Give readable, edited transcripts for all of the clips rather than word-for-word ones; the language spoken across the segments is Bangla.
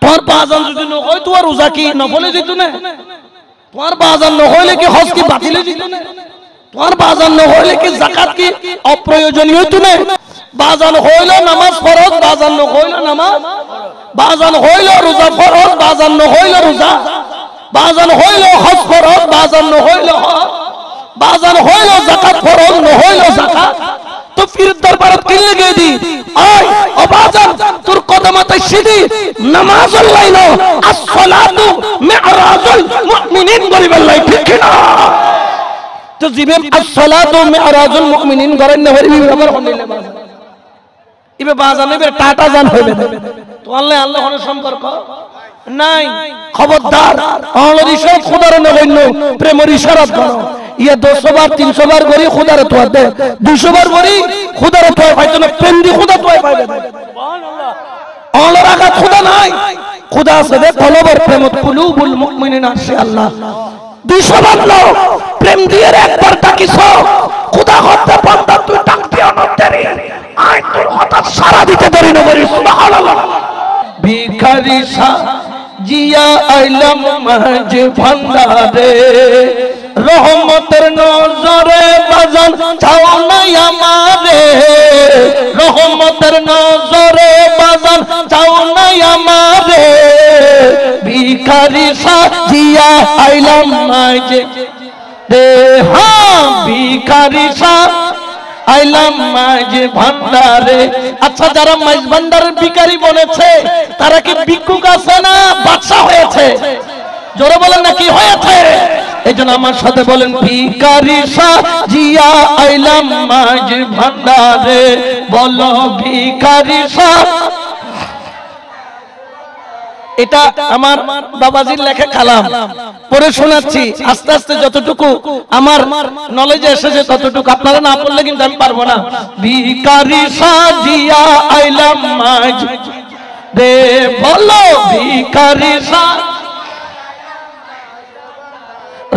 তোমার বাজান যদি নয় তোমার রোজা কি নফলে যেত না তোমার বাজান নহলে কি হজ কি বাতিলে যেত না তোমার বাজান নহলে কি যাকাত কি অপ্রয়োজনীয় হইতো না বাজান হইল নামাজ ফরজ বাজান নহইল নামাজ বাজান হইল রোজা ফরজ বাজান নহইল রোজা বাজান হইল হজ ফরজ বাজান নহইল হজ বাজান হইল যাকাত ফরজ নহইল যাকাত তো ফির দরবারত কি লাগে দি আয় ও বাজান তোর কদমাতে সিধি নামাজ আল্লাহ as-salatu mi'rajul mu'minin গরিবাল্লাহ ঠিক না তো জিবে as-salatu mi'rajul mu'minin করেন না হরি ব্যাপার হইলে বাজান ইবে বাজান ইবে টাটা জান হইবে তো আল্লাহ আল্লাহ হনে সম্পর্ক নাই খবরদার আল্লাহর ইশারা খোদার নগণ্য প্রেমের ইশারাত করো ইয়া 200 বার 300 বার করি খোদার তোয়া দে 200 বার করি খোদার তোয়া পাইতো না প্রেম দি খোদা তোয়া পাইবে সুবহানাল্লাহ আল্লাহর আগত খোদা নাই খোদা আছে দে কলবর প্রেমত কুলুবুল মুমিনিনা আল্লাহ 200 বার লো প্রেম দিয়ে একবার ডাকিছ খোদা হতে বান্দা তুই ডাকতে অনন্তরে আয় তোর হঠাৎ সারা দিতে দেরি না করি সুবহানাল্লাহ ভিখারি জিয়া আইলাম মাঝ ভান্ডারে রহমতের নজরে বাজান চাও না আমারে রহমতের নজরে বাজান চাও না আমারে ভিখারি জিয়া আইলাম মাঝ রে হ্যাঁ ভিখারি আইলাম মাঝ ভান্ডারে আচ্ছা যারা মাঝ ভান্ডারের ভিখারি বলেছে তারা কি ভিক্ষুক আছে না বাদশা হয়েছে জোরে বলেন না কি হয়েছে এইজন্য আমার সাথে বলেন ভিখারি জিয়া আইলাম মাঝ ভান্ডারে বলো ভিখারি এটা আমার বাবাজির লেখা কালাম পড়ে শোনাচ্ছি আস্তে আস্তে যতটুকু আমার নলেজে এসেছে ততটুকু আপনারা না পড়লে কিন্তু আমি পারবো না ভিখারি সাজিয়া আইলাম মাঝ রে বলো ভিখারি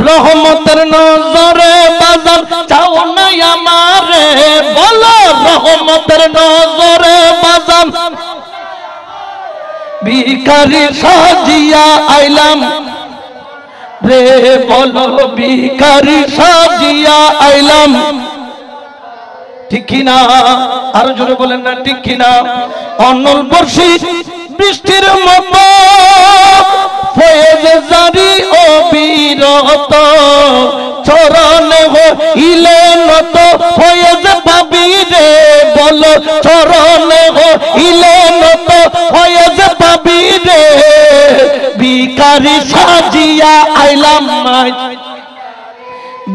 রহমতের নজরে বাজান চাও না আমারে বলো রহমতের নজরে বাজান ভিখারি সাজিয়া আইলাম রে বলো ভিখারি সাজিয়া আইলাম ঠিক কিনা আরো জোরে বলেন না ঠিক কিনা অনল বর্ষি বৃষ্টির মতো ফয়েজ জারি অবিরত চরণে হইলে নত ফয়েজ পাবি রে বলো চরণে হইলে নত ফয়েজ পাবি রে ভিখারি সাজিয়া আইলাম মাঝ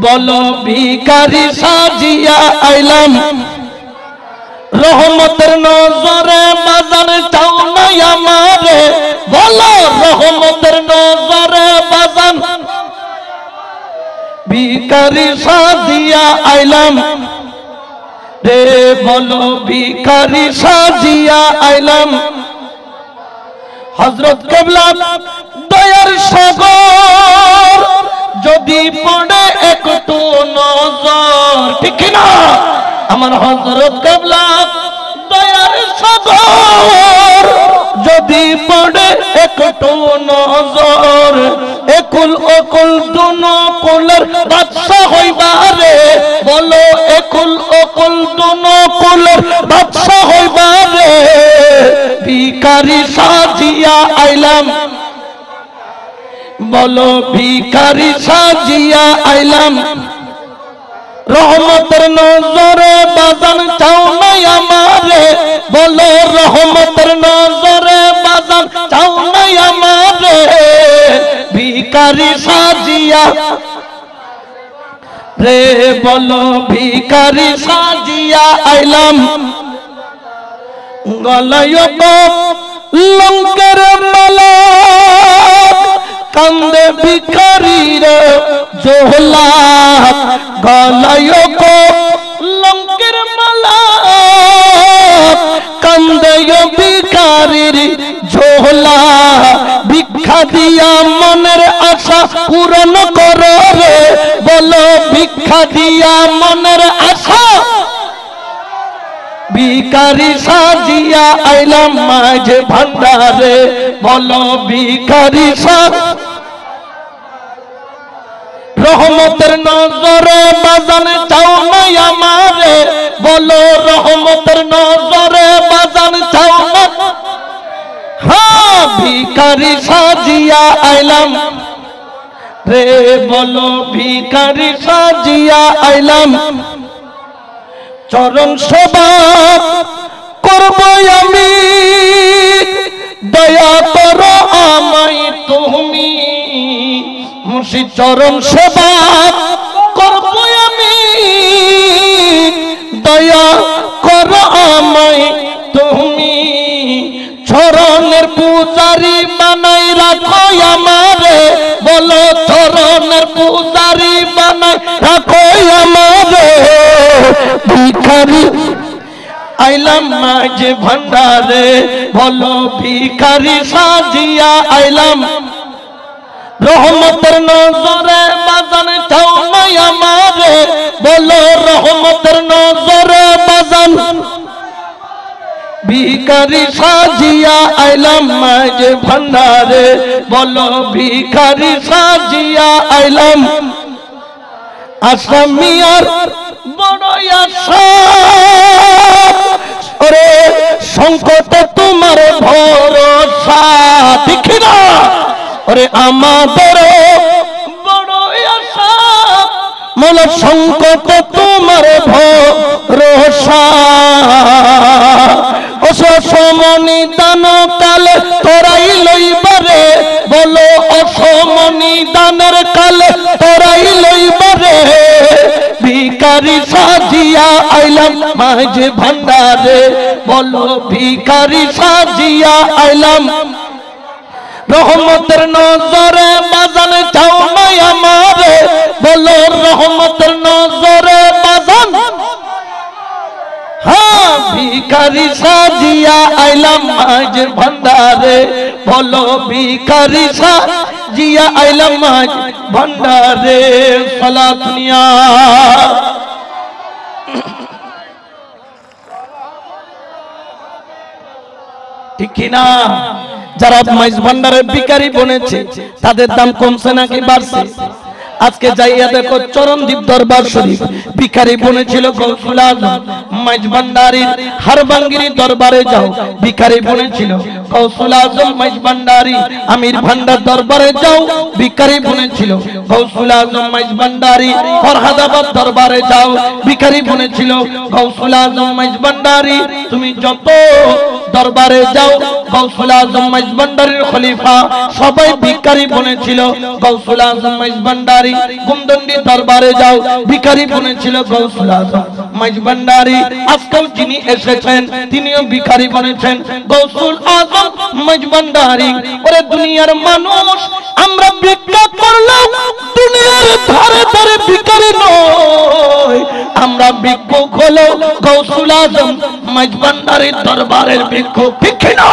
বলো ভিখারি সাজিয়া আইলাম রহমতের নজরে বাজার চাও না আমারে বলো রহমতের নজরে বাজার ভিখারি সাজিয়া আইলাম রে বলো ভিখারি সাজিয়া আইলাম হযরত কিবলা দয়ার সাগর যদি পড়ে একটু নজর ঠিক না আমার হযরত কিবলা দয়ার সাগর যদি পড়ে একটু নজর একুল অকুল দুনো কুলের বাদশা হইবারে বলো একুল অকুল দুনো কুলের বাদশা হইবারে ভিখারি সাজিয়া আইলাম বলো ভিখারি সাজিয়া আইলাম রহমতের নজরে বাজান চাও না আমারে বলো রহমতের নজরে বাজান চাও না আমারে ভিখারি সাজিয়া রে বলো ভিখারি সাজিয়া আইলাম গলায় লঙ্কের মালা কান্দে ভিখারির জোহলা গলায় লঙ্কের মালা কান্দে ভিখারির ঝোলা ভিক্ষা দিয়া মনের আশা পূরণ করো রে বলো ভিক্ষা দিয়া মনের আশা ভিখারি সাজিয়া আইলাম মাঝে ভান্ডারে, বলো ভিখারি রহমতের নজরে বাজান চাও না আমারে, বলো রহমতের নজরে বাজান চাও না। হ্যাঁ ভিখারি সাজিয়া আইলাম রে, বলো ভিখারি সাজিয়া আইলাম, চরণ সেবা করব আমি, দয়া করো আমায় তুমি। মুর্শিদ চরণ সেবা করব আমি, দয়া করো আমায় তুমি। চরণের পূজারি বানাই রাখো আমারে, বলো চরণের পূজারি বানাই রাখো আমারে। ভিখারি আইলাম মাঝে ভান্ডারে, বলো ভিখারি সাজিয়া আইলাম, রহমতের নজরে বাজান চাও না আমারে, বলো রহমতের নজরে বাজান। ভিখারি সাজিয়া আইলাম মাঝে ভান্ডারে, বলো ভিখারি সাজিয়া আইলাম। আসামিয়ার বড় আশা ওরে, সংকট তোমার ভরসা, ঠিক না? ওরে আমাদের বড় আশা, মোলা সংকট তোমার ভরসা। অসমনি দান কালে তোরাই লইবারে, বলো অসমনি দানের কালে তোরাই লইবারে। ভিখারি সাজিয়া আইলাম মাঝে ভান্ডারে, বলো ভিখারি সাজিয়া আইলাম, রহমতের নজরে বাজান চাও না আমারে, বলো রহমতের নজরে বাজান। হ্যাঁ ভিখারি সাজিয়া আইলাম মাঝে ভান্ডারে, বলো ভিখারি সাজিয়া আইলাম মাঝে ভান্ডারে। সালাত নিয়া ঠিক কিনা? যারা মাইজ ভান্ডারের ভিখারি বনেছে তাদের দাম কমছে নাকি বাড়ছে? আজকে যাইয়া দেখো চরণদ্বীপ দরবার শরীফ, ভিখারি বনেছিল গৌসুল আজম মাইজ ভান্ডারীর হারবাঙ্গিরি দরবারে যাও, ভিখারি বনেছিল গৌসুল আজম মাইজ ভান্ডারী আমির ভান্ডার দরবারে যাও, ভিখারি বনেছিল গৌসুল আজম মাইজ ভান্ডারী ফরহাদাবাদ দরবারে যাও, ভিখারি বনেছিল গৌসুল আজম মাইজ ভান্ডারী। তুমি যত দরবারে যাও গৌসুল আজম মাইজ ভান্ডারীর খলিফা সবাই ভিখারি বনেছিল গৌসুল আজম মাইজ ভান্ডারী। গুমদন্ডি দরবারে যাও, ভিখারি বনেছিল গৌসুল আজম মাইজ ভান্ডারী। আজকেও যিনি এসেছেন তিনিও ভিখারি বনেছেন গৌসুল আজম মাইজ ভান্ডারী। ওরে দুনিয়ার মানুষ আমরা ভিক্ষা করলাম, দুনিয়ার ধারে ধারে ভিখারি নয়, আমরা ভিক্ষুক হলো গৌসুল আজম মাইজ ভান্ডারীর দরবারের ভিক্ষুক, ঠিক না?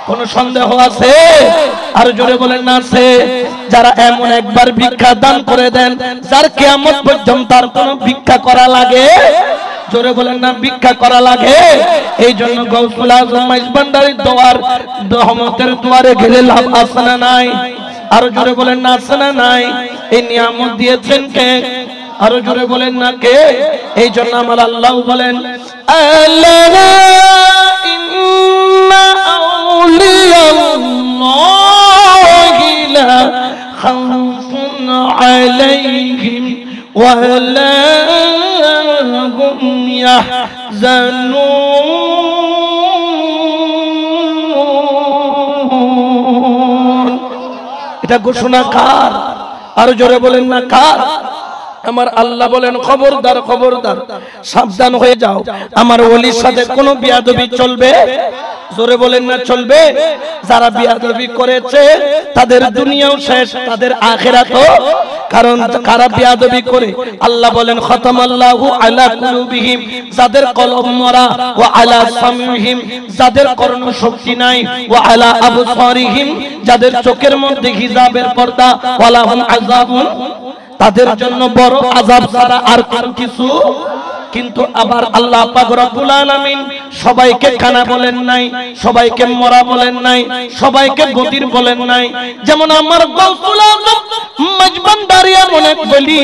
কোন সন্দেহ আছে? আর জোরে বলেন না আছে? যারা এমন একবার ভিক্ষা দান করে দেন যার কিয়ামত পর্যন্ত তার কোনো ভিক্ষা করা লাগে, জোরে বলেন না ভিক্ষা করা লাগে। এই জন্য গৌসুল আজম মাইজ ভান্ডারীর দোয়ার রহমতের দুয়ারে গেলে লাভ আছে না নাই? আরো জোরে বলেন না আছে না নাই? এই নিয়ামত দিয়েছেন কে? আরো জোরে বলেন না কে? এই জন্য আমার আল্লাহ বলেন আল্লাহ ইন্না আউলিয়াল্লাহি লা খাউফুন আলাইহিম ওয়া লা হুম ইয়াহজানুন। এটা ঘোষণা কার? আরো জোরে বলেন না কার? আমার আল্লাহ বলেন খবরদার খবরদার, সাবধান হয়ে যাও, আমার ওলির সাথে কোনো বিয়াদবি চলবে, জোরে বলেন না চলবে। যারা বিয়াদবি করেছে তাদের দুনিয়াও শেষ, তাদের আখিরাতও। কারণ কারা বিয়াদবি করে আল্লাহ বলেন খতামাল্লাহু আলা কুলুবিহিম, যাদের কলব মরা, ওয়া আলা সামিহিম, যাদের কর্ণ শক্তি নাই, ওয়া আলা আবসারিহিম, যাদের চোখের মধ্যে হিজাবের পর্দা, ওয়ালাহুম আযাবুন, তাদের জন্য বড় আযাব ছাড়া আর কোনো কিছু কিন্তু আবার আল্লাহ পাক রব্বুল আলামিন সবাইকে কানা বলেন নাই, সবাইকে মরা বলেন নাই, সবাইকে বদির বলেন নাই। যেমন আমার গৌসুল আজম মজবান্ডারি এমন এক বলি,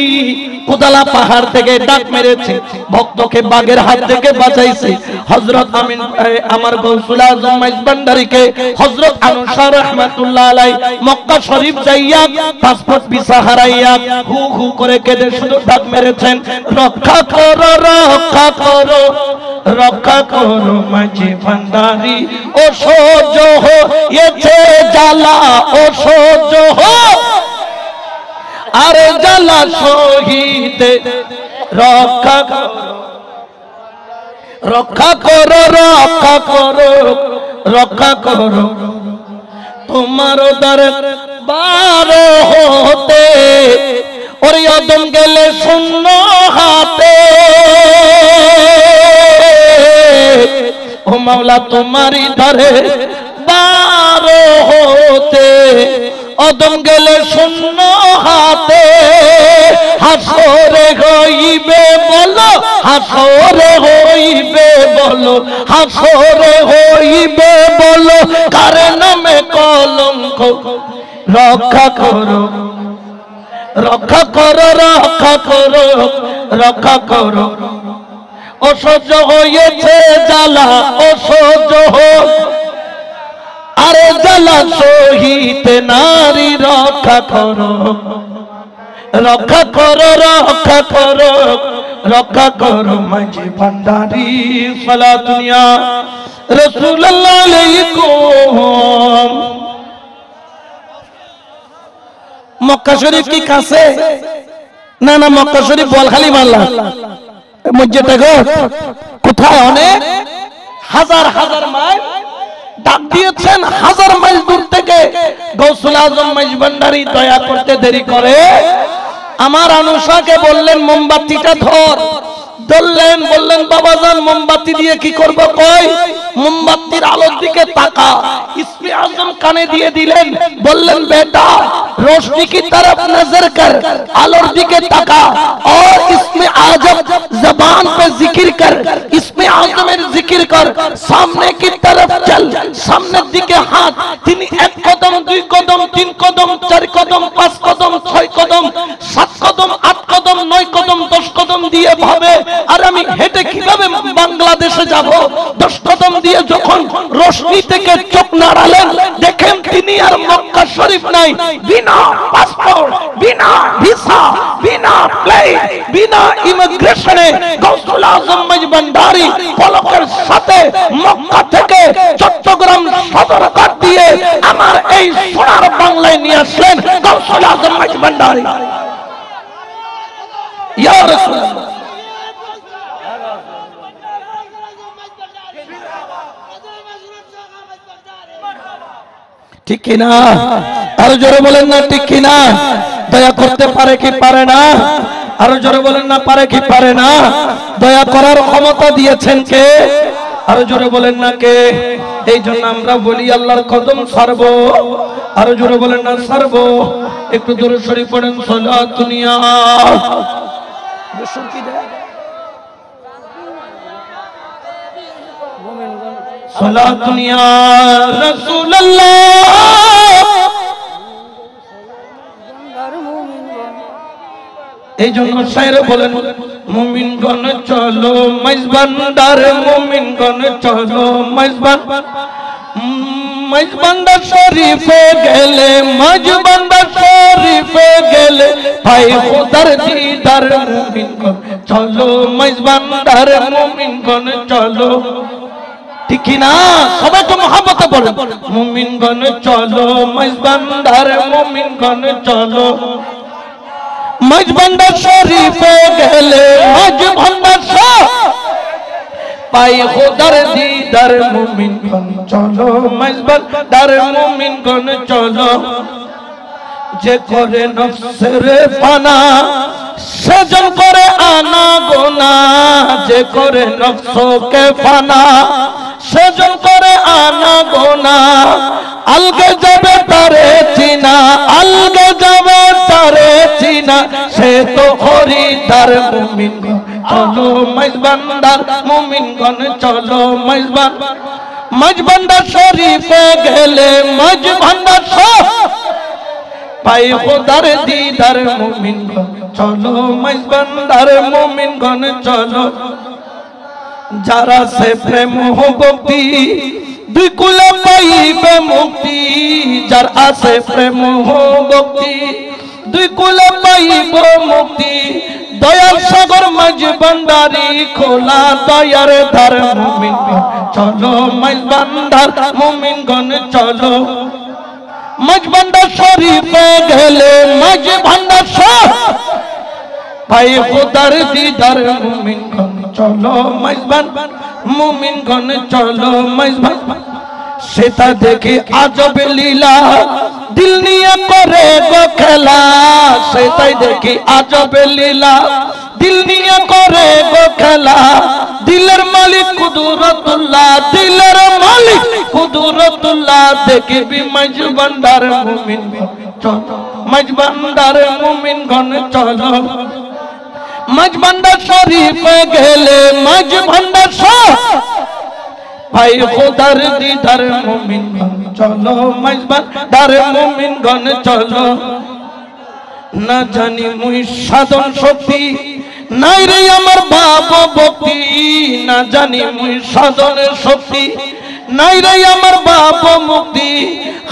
কোদালা পাহাড় থেকে ডাক মেরেছে, ভক্তকে বাঘের হাত থেকে বাঁচাইছে। হযরত আমিন আমার গৌসুল আজম মজবান্ডারিকে হযরত আনসার রাহমাতুল্লাহ আলাইহি মক্কা শরীফ যাইয়া পাসপোর্ট ভিসা হারাইয়া হু হু করে কেঁদে শুধু ডাক মেরেছেন, রক্ষা করো রক্ষা করো রক্ষা করো মাঝে ভান্ডারি, ও সহ্য হয়েছে জ্বালা, ও সহ্য আরে জ্বালা শহীদ রক্ষা করো রক্ষা করো রক্ষা করো রক্ষা করো, তোমার দরবার হতে ওর আদম গেলে শূন্য হাতে, ও মাওলা তোমারই দরবার হতে আদম গেলে শূন্য হাতে, হাসরে হইবে বলো, হাসরে হইবে বলো, হাসরে হইবে বলো, কার নামে কলঙ্ক, রক্ষা করো রক্ষা করো রক্ষা করো রক্ষা করো, অসহ্য হয়েছে জ্বালা, অসহ্য আরে জ্বালা শহীদ নারী, রক্ষা করো রক্ষা করো রক্ষা করো রক্ষা করো মাঝে ভান্ডারি। সালাতুন ইয়া রাসূলুল্লাহ আলাইকুম। মক্কা শরীফ কি কাছে? না না, মক্কা শরীফ বলখালি মাল্লা মসজিদটা গো কোথায়? অনেক হাজার হাজার মাইল ডাক দিয়েছেন, হাজার মাইল দূর থেকে গৌসুল আজম মজবান্ডারি দয়া করতে দেরি করে আমার আনুষাকে বললেন মোমবাতিটা ধর, ধরলেন, বললেন বাবাজান মোমবাতি দিয়ে কি করব? কই মোমবাতির আলোর দিকে তাকা। ইসমে আজম কানে দিয়ে দিলেন, বললেন বেটা रोशनी की तरफ नजर कर, आलोर दिखे ताका और इसमें आजम जबान पे जिक्र कर, इसमें आजमेर जिक्र कर, सामने की तरफ चल, सामने दिखे हाथ, तीन एक कदम दुई कदम तीन कदम चार कदम पांच कदम छय कदम सात कदम आठ कदम नय कदम दस कदम दिए भावे আর আমি হেঁটে কিভাবে বাংলাদেশে যাব? 10 কদম দিয়ে যখন রোশনি থেকে চোখ নাড়ালেন, দেখেন তিনি আর মক্কা শরীফ নাই, বিনা পাসপোর্ট, বিনা ভিসা, বিনা প্লেন, বিনা ইমিগ্রেশনে গৌসুল আজম মজবান্ডারি পলকের সাথে মক্কা থেকে চট্টগ্রাম সদরঘাট দিয়ে আমার এই সোনার বাংলায় নিয়ে আসলেন গৌসুল আজম মজবান্ডারি। ইয়া রাসূলুল্লাহ, ঠিক কিনা? আরো জোরে বলেন না ঠিক কিনা? দয়া করতে পারে কি পারে না? আরো জোরে বলেন না পারে কি পারে না? দয়া করার ক্ষমতা দিয়েছেন কে? আরো জোরে বলেন না কে? এই জন্য আমরা বলি আল্লাহর কদম ছাড়বো। আরো জোরে বলেন না ছাড়বো। একটু দরুদ শরীফ পড়েন, সালাতুন ইয়া সালাতুন ইয়া রাসূলুল্লাহ। এই জন্য শায়র বলেন, মুমিনগণ চলো মেজবান্ডার, মুমিনগণ চলো মেজবান্ডার শরীফে গেলে, মেজবান্ডার শরীফে গেলে ভাই খোদার দিদার, মুমিনগণ চলো মেজবান্ডার, মুমিনগণ চলো। ঠিক না? সবাই তো মহব্বতে বলেন, মুমিনগণ চলো মেজবান্ডার, মুমিনগণ চলো মেজবান্ডার শরীফে গেলে, মেজবান্ডার পাই খোদার দিদার, মুমিনগণ চলো মেজবান্ডার, মুমিনগণ চলো। যে করে নফসের ফানা সেজন করে আনা গোনা, যে করে নফসকে ফানা সেজন করে আনা গোনা, আলগে যাবে তারে চিনা, আলগে যাবে তারে চিনা, সে তো খরিদার, মুমিনগণ চলো মাইজবান্ডার মুমিনগণ চলো মাইজবান্ডার শরীফে গেলে মাইজবান্ডার পাই খোদার দিদার মুমিনগণ চলো মাইজবান্ডার মুমিনগণ চলো যারা সে প্রেম ভক্তি দুই কুলে পাইবে মুক্তি যার আছে প্রেম ভক্তি দুই কুলে পাইব মুক্তি দয়ার সাগর মাইজবান্ডারি খোলা দয়ার ধার মুমিনগণ চলো মাইজবান্ডার মুমিনগণ চলো মাইজবান্ডার শরীফে গেলে মাইজবান্ডার ভাই খোদার দিদার মুমিনগণ চলো মাইজবান্ডার মুমিনগণ চলো মাইজবান্ডার সেটা দেখে আজব লীলা দিল নিয়ে করে গো খেলা সেটাই দেখি আজব লীলা দিল নিয়ে করে গো খেলা দিলের মালিক কুদরতুল্লাহ দিলের মালিক কুদরতুল্লাহ দেখবি মাইজবান্ডার মুমিনগণ চলো মাইজবান্ডার মুমিনগণ চলো মাইজবান্ডার শরীফে গেলে মাইজবান্ডার ভাই খোদার দিদার মুমিনগণ চলো মাইজবান্ডার মুমিনগণ চলো না জানি মুই সাধন শক্তি নাই রে আমার বাপ ভক্তি না জানি মুই সাধন শক্তি নাই রে আমার বাপ মুক্তি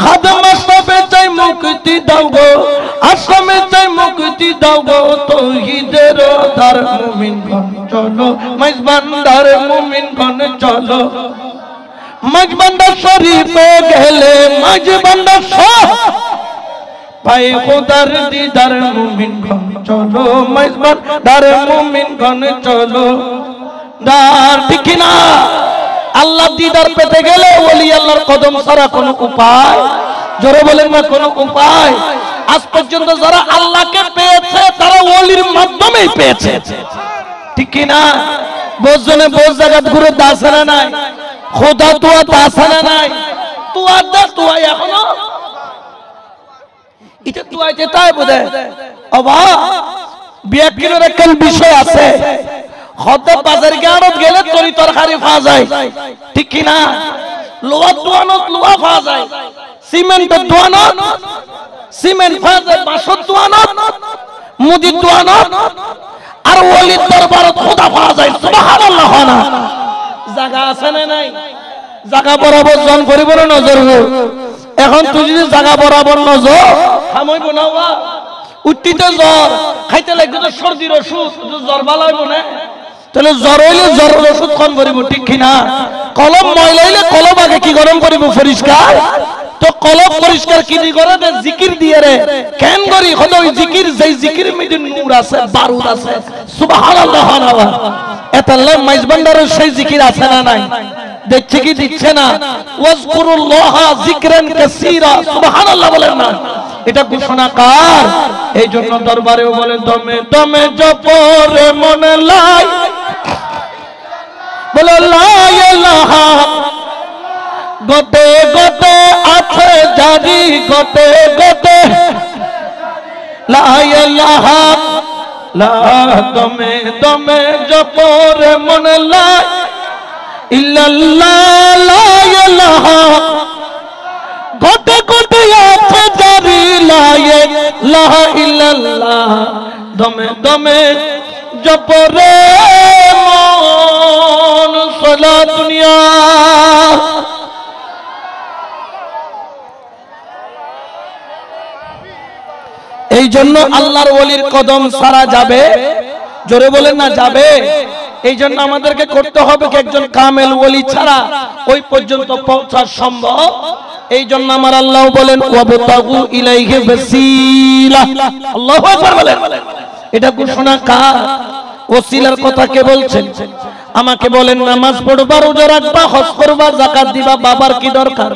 খাদম আশ্রমে চাই মুক্তি দাও গো আশ্রমে চাই মুক্তি দাও গো তৌহিদের ধার মুমিনগণ চলো মাইজবান্ডার মুমিনগণ চলো মাইজবান্ডার শরীফে গেলে মাইজবান্ডার ভাই খোদার দিদার মুমিনগণ চলো মাইজবান্ডার মুমিনগণ চলো দার ঠিক না আল্লাহ দিদার পেতে গেলে ওলি আল্লাহর কদম ছাড়া কোনো উপায় জোরে বলেন না কোনো উপায় আজ পর্যন্ত যারা আল্লাহকে পেয়েছে তারা ওলির মাধ্যমেই পেয়েছে ঠিক না বোঝনে বোঝ জায়গা ঘুরে দাসে না নাই খোদা তুয়া দাসে না নাই তুয়া দা তুয়া এখনো এটা তুয়া যেটাই বোধে অবা বিয়াকিনের একটা বিষয় আছে খদ্দ বাজার গাড়ত গেলে তরি তরকারি পাওয়া যায় ঠিক কি না লোহা দোয়ানত লোহা পাওয়া যায় সিমেন্টের দোয়ানত সিমেন্ট পাওয়া যায় বাঁশের দোয়ানত মুদির দোয়ানত আর ওলির দরবারত খোদা পাওয়া যায় সুবহানাল্লাহ না জায়গা আছে না নাই জায়গা বরাবর জন করিব না নজর এখন তুই যদি জায়গা বরাবর নজর হামইব না ওয়া উঠিতে জ্বর খাইতে লাগবে তো সর্দির ওষুধ জ্বর ভালো হইব না তাহলে জ্বর হইলে জ্বরের ওষুধ কোন করিব ঠিক কিনা কলম ময়লা হইলে কলম আগে কি গরম করিব পরিষ্কার তো কলম পরিষ্কার কি দি করে দে জিকির দিয়ে রে কেন করি হলো ওই জিকির যেই জিকিরের মধ্যে নূর আছে বারুদ আছে সুবহানাল্লাহ এতাল্লাহ মাইজবান্ডারের সেই জিকির আছে না নাই দেখছে কি দিচ্ছে না ওয়াজকুরুল্লাহ যিকরান কাসীরা সুবহানাল্লাহ বলেন না এটা ঘোষণা কার এই জন্য দরবারেও বলে দমে দমে জপরে মনে লাই বলে লা ইলাহা গতে গতে আছে জারি গতে গতে লা ইলাহা লা দমে দমে জপরে মনে লাই ইল্লাল্লাহ লা ইলাহা গতে গতে আছে জারি লা ইলাহা ইল্লাল্লাহ দমে দমে জপরে মন সালা দুনিয়া এই জন্য আল্লাহর ওলির কদম সারা যাবে জোরে বলেন না যাবে এই জন্য আমাদেরকে করতে হবে কি একজন কামেল ওলি ছাড়া ওই পর্যন্ত পৌঁছা সম্ভব এই জন্য আমার আল্লাহ বলেন ওয়াবতাগু ইলাইহি ওয়াসিলা আল্লাহু আকবার বলেন এটা ঘোষণা কার ওসিলার কথা কে বলছেন আমাকে বলেন নামাজ পড়বা রোজা রাখবা হজ করবা যাকাত দিবা বাবার কি দরকার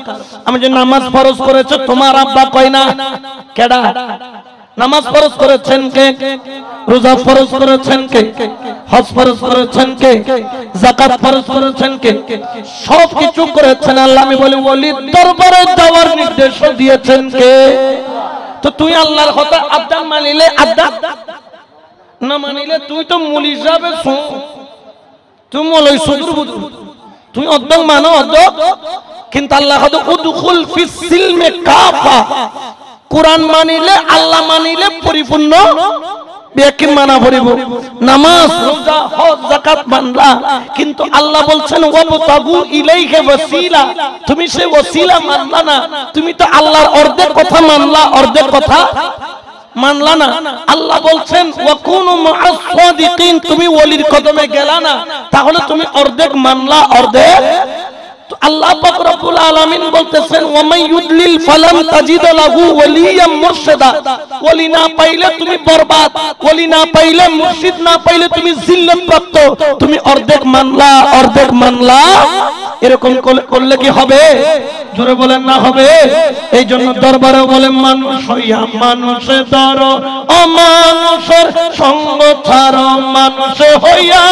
আমি যে নামাজ ফরজ করেছো তোমার আব্বা কয় না কেডা নামাজ ফরজ করেছেন কে রোজা ফরজ করেছেন কে হজ ফরজ করেছেন কে যাকাত ফরজ করেছেন কে সব কিছু করেছেন আল্লাহ আমি বলি ওলির দরবারে যাওয়ার নির্দেশ দিয়েছেন কে তো তুই আল্লাহর কথা আব্দান মানিলে আব্দা না মানিলে তুই তো মুল হিসাবে তুই মলই সুদুর বুদুর তুই অর্ধেক মানো অর্ধেক কিন্তু আল্লাহ উদখুল ফিস সিলমে কাফা কুরআন মানিলে আল্লাহ মানিলে পরিপূর্ণ বেকিন মানা পড়িব নামাজ রোজা হজ যাকাত মানলা কিন্তু আল্লাহ বলছেন ওয়াবতাগু ইলাইহি ওয়াসিলা তুমি সেই ওসিলা মানলা না তুমি তো আল্লাহর অর্ধেক কথা মানলা অর্ধেক কথা মানলা না আল্লাহ বলছেন ওয়াকুনু মা'আস সাদিকিন তুমি ওলির কদমে গেলা না তাহলে তুমি অর্ধেক মানলা অর্ধেক তো আল্লাহ পাক রব্বুল আলামিন বলতেছেন ওয়া মান ইউদলিল ফালান তাজিদ লাহু ওয়ালিয়াম মুরশিদা ওলি না পাইলে তুমি বরবাদ ওলি না পাইলে মুর্শিদ না পাইলে তুমি জিল্লত প্রাপ্ত তুমি অর্ধেক মানলা এরকম করলে কি হবে জোরে বলেন না হবে এইজন্য দরবারে বলেন মানুষ হইয়া মানুষে ধরো অমানুষের সঙ্গ ছাড়ো মানুষে হইয়া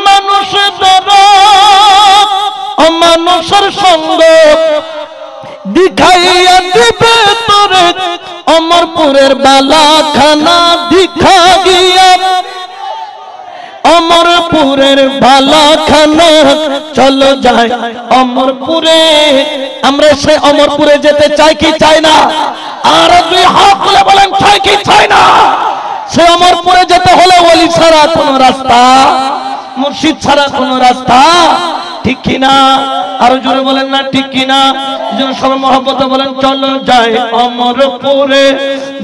মানুষে ধরো অমানুষের সঙ্গ দিখাইয়া দিবে তোরে অমরপুরের বালাখানা দিখা গিয়া অমরপুরের বালাখানা চলো যাই অমরপুরে আমরা সে অমরপুরে যেতে চাই কি চাই না আর দুই হাত তুলে বলেন চাই কি চাই না সে অমরপুরে যেতে হলে ওলি ছাড়া কোনো রাস্তা মুর্শিদ ছাড়া কোনো রাস্তা ঠিক কিনা আর জোরে বলেন না ঠিক কিনা যেন সবাই মহব্বতে বলেন চলো যাই অমরপুরে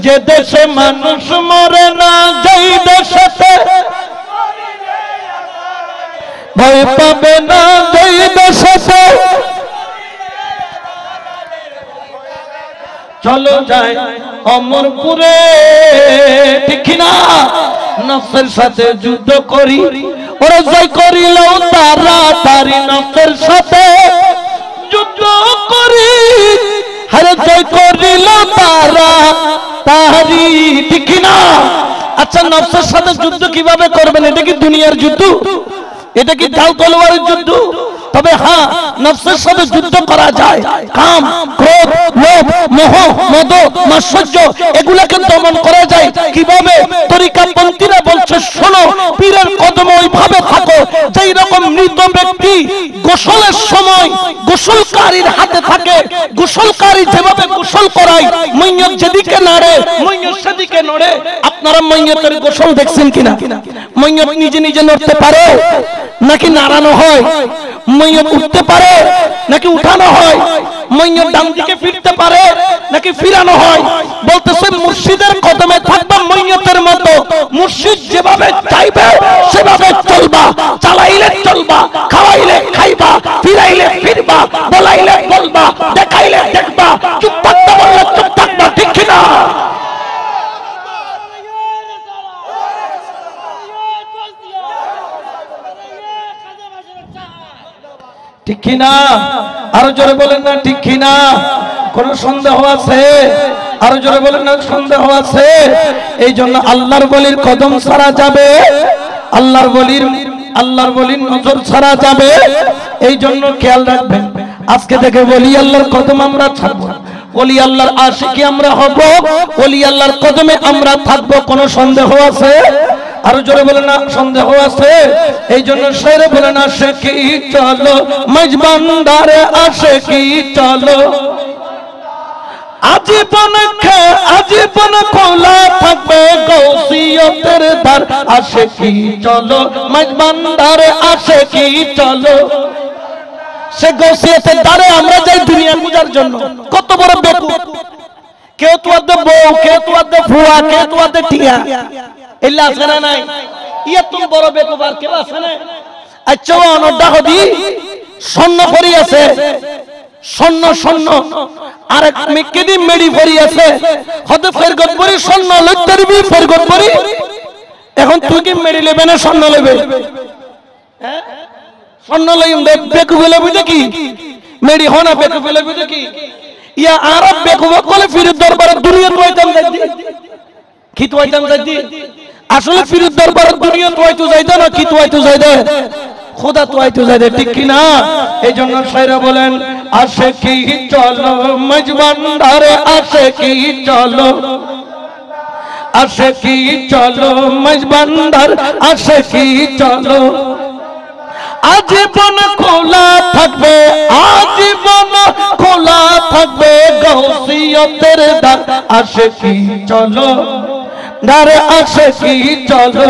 যে দেশে মানুষ মরে না যেই দেশেতে ভয় পাবে না যেই দেশেতে চলো যাই অমরপুরে ঠিক কিনা নফসের সাথে যুদ্ধ করি ওরা জয় করিল তাড়াতাড়ি নফসের সাথে যুদ্ধ করি আরে জয় করিল তাড়াতাড়ি ঠিক কিনা আচ্ছা নফসের সাথে যুদ্ধ কিভাবে করবেন এটা কি দুনিয়ার যুদ্ধ এটা কি ঢাল তলোয়ারের যুদ্ধ তবে হ্যাঁ নফসের সাথে যুদ্ধ করা যায় কাম ক্রোধ লোভ মোহ মদ মাৎসর্য এগুলাকে দমন করা যায় কিভাবে তরিকাপন্থীরা বলছে শোনো পীরের কদমে ওইভাবে থাকো যেই রকম মৃত ব্যক্তি গোসলের সময় গোসলকারীর হাতে থাকে গোসলকারী যেভাবে গোসল করায় মইয়ত যেদিকে নাড়ে মইয়ত সেদিকে নড়ে আপনারা মইয়তের গোসল দেখছেন কিনা মইয়ত নিজে নিজে নড়তে পারে নাকি নাড়ানো হয় মইয়ত উঠতে পারে নাকি উঠানো হয় মইয়ত ডান দিকে ফিরতে পারে নাকি ফিরানো হয় বলতেছে মুর্শিদের কদমে থাকবা মইয়তের মতো মুর্শিদ যেভাবে চাইবে সেভাবে চলবা চালাইলে চলবা খাওয়াইলে খাইবা ফিরাইলে ফিরবা বলাইলে বলবা দেখাইলে দেখবা চুপ থাকতে বললে চুপ থাকবা ঠিক কিনা ঠিক কিনা আরো জোরে বলেন না ঠিক কিনা কোন সন্দেহ আছে আরো জোরে বলেন না সন্দেহ আছে এই জন্য আল্লাহর ওলির কদম ছাড়া যাবে আল্লাহর ওলির নজর ছাড়া যাবে এই জন্য খেয়াল রাখবেন আজকে থেকে বলি আল্লাহর কদম আমরা ছাড়বো ওলি আল্লাহর আশিকি আমরা হব ওলি আল্লাহর কদমে আমরা থাকবো কোনো সন্দেহ আছে আরো জোরে বলেন না সন্দেহ আছে এই জন্য শেরে বলেন আসে কি চলো মজবান্দারে আসে কি চলো আজীবন খোলা থাকবে গৌসিয়তের দ্বার আসে কি চলো মজবান্দারে আসে কি চলো সে গৌসিয়তের দ্বারে আমরা যাই দুনিয়া পূজার জন্য কত বড় বেকুব কেউ তো আদে বউ কেউ তো আদে ফুয়া কেউ তো আদে টিয়া এল্লা আছে না নাই ইয়া তুমি বড় বেকুব আর কেউ আছে না আচ্ছা অনডা হদি স্বর্ণ পরি আছে স্বর্ণ আর এক মেকেদি মেডি পরি আছে হতে ফেরগত পরি স্বর্ণ লইতারবি ফেরগত পরি এখন তুই কি মেডি লেবে না স্বর্ণ লেবে হ্যাঁ স্বর্ণ লইম বেকুব লেবে দেখি মেডি হনা বেকুব লেবে দেখি ইয়া আরব বেকুব কলে ফির দরবারে দুনিয়া তোইতাম যাইতি কি তোইতাম যাইতি আসলে ফির দরবারে দুনিয়া তোইতো যাইতা না কি তোইতো যাইদে খোদা তোইতো যাইদে ঠিক কি না এইজন্য শায়রা বলেন আসে কি চলো মজবান্দারে আসে কি চলো আশিকি চলো মজবন্দার আশিকি চলো আজীবন খোলা থাকবে আজীবন খোলা থাকবে গৌসিয়তের দ্বার আশিকি চলো দ্বার আশিকি চলো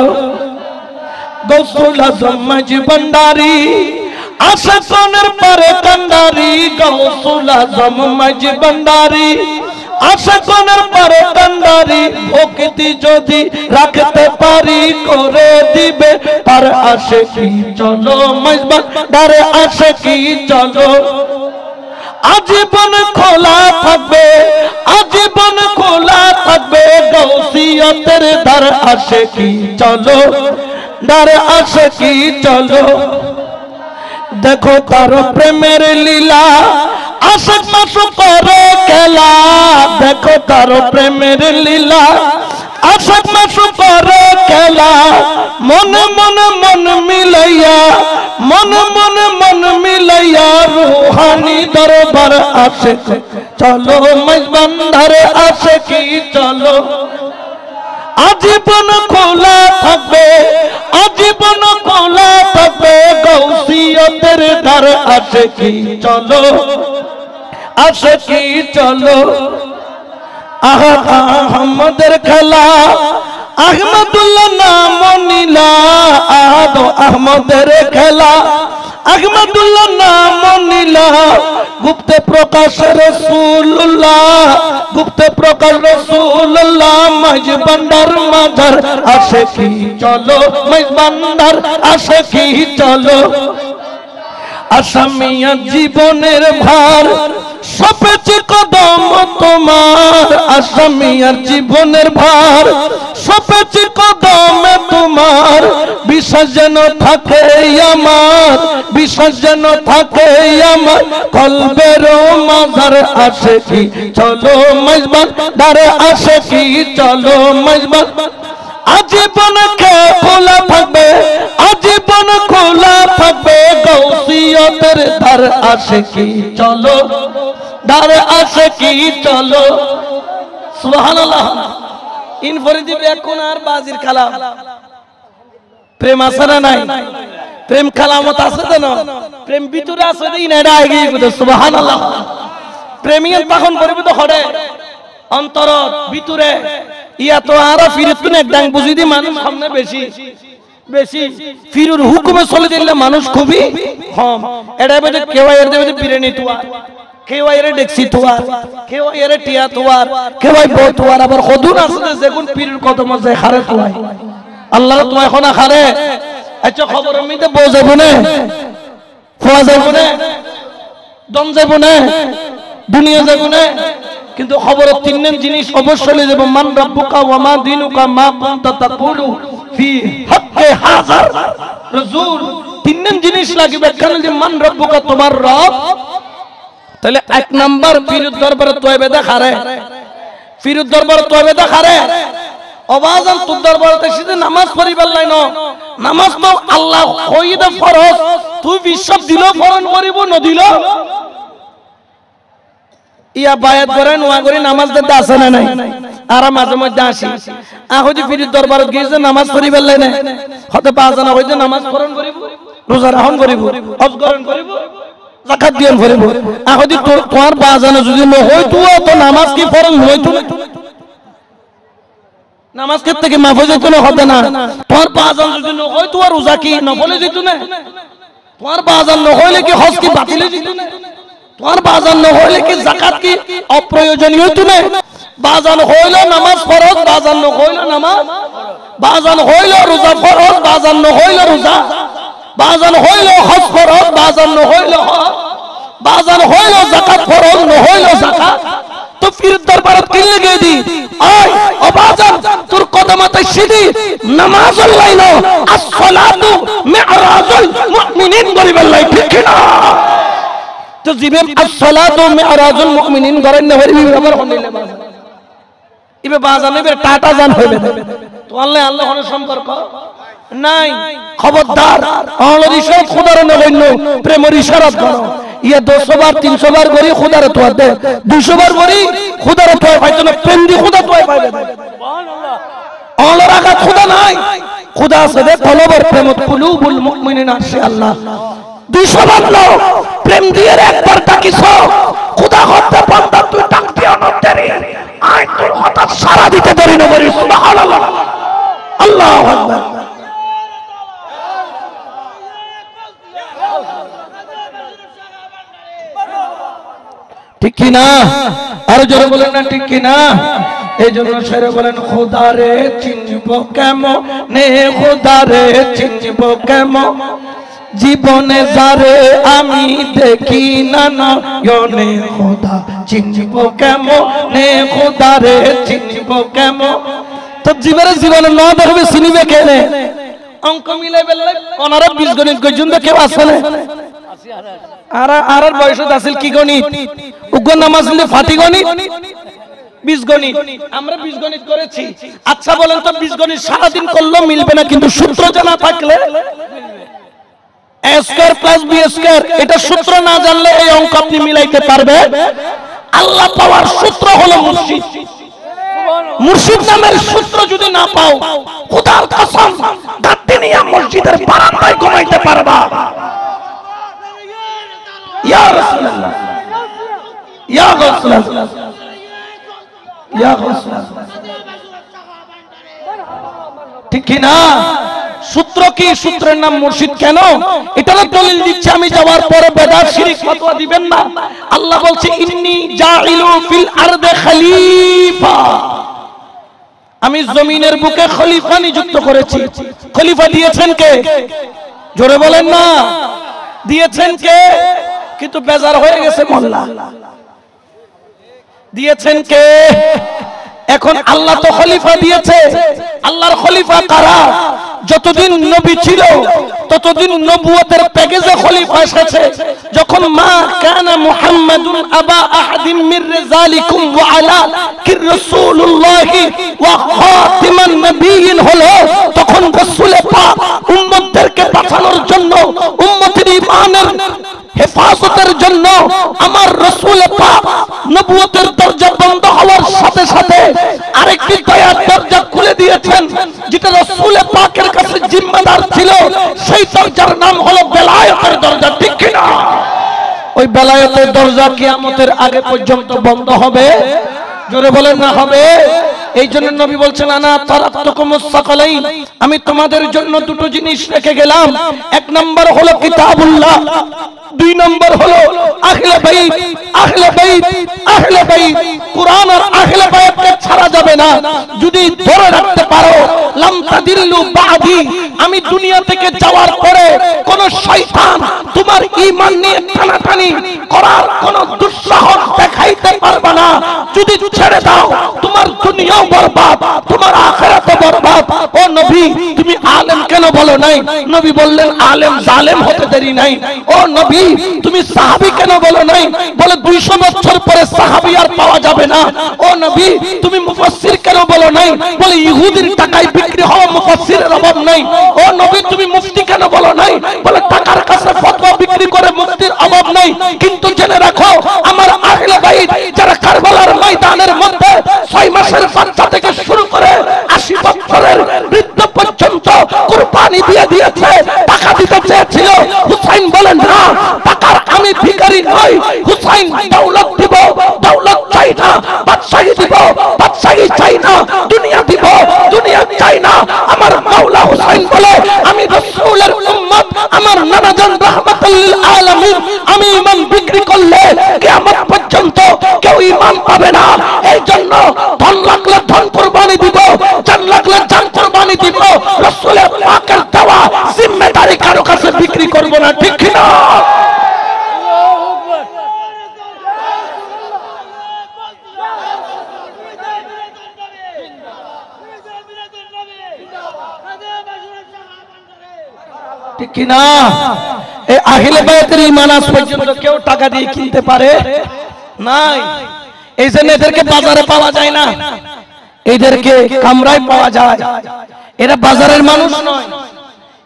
গৌসুল আজম মজবন্দারি আশিকানের পরে কান্ডারি গৌসুল আজম মজবন্দারি আশিকানের পরে কান্ডারি ভক্তি যদি রাখতে পারি করে দিবে তার আশিকি চলো মজবন্দার আশিকি চলো আজীবন খোলা থাকবে আজীবন খোলা থাকবে গৌসিয়তের দ্বার আশিকি চলো দ্বার আশিকি চলো দেখো তার প্রেমের লীলা আশিক মাসুক করে খেলা দেখো তার প্রেমের লীলা আশিক মাসুক করে খেলা মনে মনে মন মিলাইয়া মনে মনে মন মিলাইয়া রূহানি দরবার আশিক চলো মজবন্দার আশিকি চলো আজীবন খোলা থাকবে আজীবন খোলা থাকবে গৌসিয়তের দ্বার আশিকি চলো আশিকি চলো আহমদের খেলা আহমদুল্লাহ নাম নীলা আহাদ আহমদের খেলা আহমদুল্লাহ নাম নীলা গুপ্তে প্রকাশ রাসূলুল্লাহ গুপ্তে প্রকাশ রাসূলুল্লাহ মজবন্দার মাঝার আশিকি চলো মজবন্দার আশিকি চলো আসামিয়া জীবনের ভার সপেছে কদম তোমার আসামিয়ার জীবনের ভার সপেছে কদম তোমার বিশ্বাস যেন থাকে আমার বিশ্বাস যেন থাকে আমার কলবের মাঝার আশিকি চলো মজবন্দার আশিকি চলো মজবন্দার আজীবন খোলা থাকবে আজীবন খোলা থাকবে গৌসিয়তের দ্বার আশিকি চলো দ্বার আশিকি চলো সুবহানাল্লাহ ইন ফরিদি এখন আর বাজির কালাম প্রেম আছে না নাই প্রেম কালামত আছে তো না প্রেম ভিতরে আছে দেই না এটা আগে কইতো সুবহানাল্লাহ প্রেমিক তখন পরিবর্ত হড়ে অন্তর ভিতরে ইয়া তো আরো ফিরতুন একদম বুঝি দি মানুষ সামনে বেশি বেশি ফিরুর হুকুমে চলে দিলে মানুষ খুবই কম এটা বলে কেউ এর দেবে বিরিয়ানি তুয়া কেউ এর ডেক্সি তুয়া কেউ এর টিয়া তুয়া কেউ বই তুয়া আবার খদুন আছে যেগুন পীরের কদম যায় খারে তুয়া আল্লাহ তো এখন খারে আচ্ছা খবর মিতে বউ যাইব না খোয়া যাইব না দম যাইব না দুনিয়া যাইব না কিন্তু খবরের তিনজন জিনিস অবশ্যই লয়ে যাব মান রাব্বুকা ওয়া মা দীনুকা মা কুনতা তাকুলু ফি হাক্কি হাযার রাসূল তিনজন জিনিস লাগবে কারণ যে মান রাব্বুকা তোমার রব তাহলে এক নাম্বার পীরের দরবারে তওবা দেখারে পীরের দরবারে তওবা দেখারে আওয়াজান তোর দরবারে সিধে নামাজ পড়িবার লাইনো নামাজ তো আল্লাহ কইদা ফরজ তুই বিশ্বাস দিলো ফরন করিব না দিলো ইয়া বায়াত করে নোয়া করে নামাজ দিতে আসে না নাই আর মাঝে মধ্যে আসি আহদি ফিরি দরবারত গিয়েছে নামাজ পড়িবার লাইনে হতে পাঁচজন হইতে নামাজ পড়ন করিব রোজা রাখন করিব হজ করন করিব যাকাত দিয়ান করিব আহদি তোমার পাঁচজন যদি ন হইতো তো নামাজ কি পড়ন হইতো নামাজ কে থেকে মাফ হয়ে যেত না হতে না তোমার পাঁচজন যদি ন হইতো আর রোজা কি নফলে যেত না তোমার পাঁচজন ন হইলে কি হজ কি বাতিলে যেত না তোমার বাজান না হইলে কি যাকাত কি অপ্রয়োজনীয় হইতো না বাজান হইলো নামাজ ফরজ বাজান না হইলো নামাজ বাজান হইলো রোজা ফরজ বাজান না হইলো রোজা বাজান হইলো হজ ফরজ বাজান না হইলো হজ বাজান হইলো যাকাত ফরজ না হইলো যাকাত তো ফির দরবারত কি লাগে দি আয় ও বাজান তোর কদমতে সিধি নামাজ লাইনো as-সালাতু মি'রাজুল মুমিনিন গরিবের লাই ঠিক না তো জিবে as-সালাতু মি'রাজুল মুমিনিন গরেন না হইবি আবার হইলে বাজান ইবে বাজান ইবে টাটা জান হইবে তো আল্লাহ আল্লাহ হন সম্পর্ক নাই খবরদার আল্লাহর ইশারা খোদার নগণ্য প্রেমের ইশারাত করো ইয়া 200 বার 300 বার করি খোদার তোয়া দে 200 বার করি খোদার তোয়া পাইতো না প্রেম দি খোদা তোয়া পাইবে সুবহানাল্লাহ खुदा से दे कलबर प्रेमत कुलूबुल मुमिनिना से अल्लाह 200 বার লোক প্রেম দিয়ে একবার ডাকিছো खुदा হতে বান্দা তুই ডাক দিও না তেরে আয় তোর হঠাৎ সারা দিতে দেরি না বলি সুবহানাল্লাহ আল্লাহু আকবার ঠিক কি না আর জোরে বলেন না ঠিক কি না এইজন্য শেরে বলেন খোদারে চিনব কেমনে খোদারে চিনব কেমন জীবনে যারে আমি দেখি না নয়নে খোদা চিনব কেমনে খোদারে চিনব কেমন তো জীবনে না দেখবে চিনিবে কেনে অঙ্ক মিলাই বেললে ওনারা বীজগণিত গজুন্দ কেউ আছে না আর বয়সত আছিল কি গণিত উগ্র নামাজ ফাটি গণিত বীজগণিত আমরা বীজগণিত করেছি আচ্ছা বলেন তো বীজগণিত সারাদিন করলেও মিলবে না কিন্তু সূত্র জানা থাকলে a square plus b square এটা সূত্র না জানলে এই অঙ্ক আপনি মিলাইতে পারবে আল্লাহ পাওয়ার সূত্র হলো মুর্শিদ মুর্শিদ নামের সূত্র যদি না পাও খোদার কসম দাঁতিনিয়া মসজিদের বারান্দায় ঘুমাইতে পারবা ইয়া রাসূলুল্লাহ ইয়া রাসূলুল্লাহ ইয়া রাসূলুল্লাহ ঠিক কি না সূত্র কি সূত্রের নাম মুর্শিদ কেন এটা না দলিল দিচ্ছে আমি যাওয়ার পরে বেদাত শিরক ফতোয়া দিবেন না আল্লাহ বলছে ইন্নী জাইলু ফিল আরদে খলিফা আমি জমিনের বুকে খলিফা নিযুক্ত করেছি খলিফা দিয়েছেন কে জোরে বলেন না দিয়েছেন কে কিন্তু বেজার হয়ে গেছে মোল্লা দিয়েছেন কে এখন আল্লাহ তো খলিফা দিয়েছে আল্লাহর খলিফা কারা যতদিন নবী ছিল ততদিন নবুয়তের প্যাকেজে খলিফা এসেছে যখন মা কানা মুহাম্মাদুন আবা আহাদিন মির রিজালিকুম ওয়া আলা কি রাসূলুল্লাহি ওয়া খাতিমান নবিয়িন হলো তখন রাসূল পাক উম্মতদেরকে বাঁচানোর জন্য উম্মতের ঈমানের হেফাজতের জন্য আমার রাসূল পাক নবুয়তের দরজা বন্ধ হওয়ার সাথে সাথে আরেকটি দয়ার দরজা খুলে দিয়েছেন যেটা রাসূল পাকের কাছে জিম্মাদার ছিল সেই দরজার নাম হলো বেলায়েতের দরজা ঠিক কি না ওই বেলায়েতের দরজা কিয়ামতের আগে পর্যন্ত বন্ধ হবে জোরে বলেন না হবে এইজন্য নবী বলছেন আনা তারাকতুকুমুস সাকালাইন আমি তোমাদের জন্য দুটো জিনিস রেখে গেলাম এক নাম্বার হলো কিতাবুল্লাহ দুই নাম্বার হলো আহলে বাইত আহলে বাইত আহলে বাইত কুরআন আর আহলে বাইতকে ছাড়া যাবে না যদি ধরে রাখতে পারো লাম তাদিল্লু বাদি আমি দুনিয়া থেকে যাওয়ার পরে কোন শয়তান তোমার ঈমান নিয়ে টানাটানি করার কোন দুঃসাহস দেখাইতে পারবে না যদি ছেড়ে দাও তোমার দুনিয়াও বরবাদ তোমার আখিরাতও বরবাদ ও নবী তুমি আলেম কেন বলো নাই নবী বললেন আলেম জালেম হতে দেরি নাই ও নবী তুমি সাহাবী কেন বলো নাই বলে 200 বছর পরে সাহাবী আর পাওয়া যাবে না ও নবী তুমি মুফাসসির কেন বলো নাই বলে ইহুদির টাকায় বিক্রি হওয়া মুফাসসিরের অভাব নাই ও নবী তুমি মুফতি কেন বলো নাই বলে টাকার কাছে ফতোয়া বিক্রি করে মুফতির অভাব নাই কিন্তু জেনে রাখো আমার আহলে বাইত যারা কারবালার ময়দানের মধ্যে 6 মাসের বাচ্চা থেকে শুরু করে 80 বছরের বৃদ্ধ পর্যন্ত কুরবানি দিয়ে দিয়েছে টাকা দিতে চেয়েছিল হুসাইন বলেন না টাকার আমি ভিখারি নই হুসাইন দৌলত দিব দৌলত চাই না বাদশাহী দিব বাদশাহী চাই না দুনিয়া দিব দুনিয়া চাই না আমার মাওলা হুসাইন বলে আমি রাসূলের উম্মত আমার নানাজান রাহমাতুল লিল আলামিন আমি ঈমান বিক্রি করলে কিয়ামত পর্যন্ত কেউ ঈমান পাবে না এইজন্য ধন লাগলে ধন কুরবানি দিব জান লাগলে জান কুরবানি দিব রাসূলের পাকের দেওয়া জিম্মেদারি কারো কাছে বিক্রি করব না ঠিক কি না ঠিক কি না এই আহলে বাইতের ঈমান আজ পর্যন্ত কেউ টাকা দিয়ে কিনতে পারে নাই এই জন্য এদেরকে বাজারে পাওয়া যায় না এদেরকে কামরায় পাওয়া যায় এরা বাজারের মানুষ নয়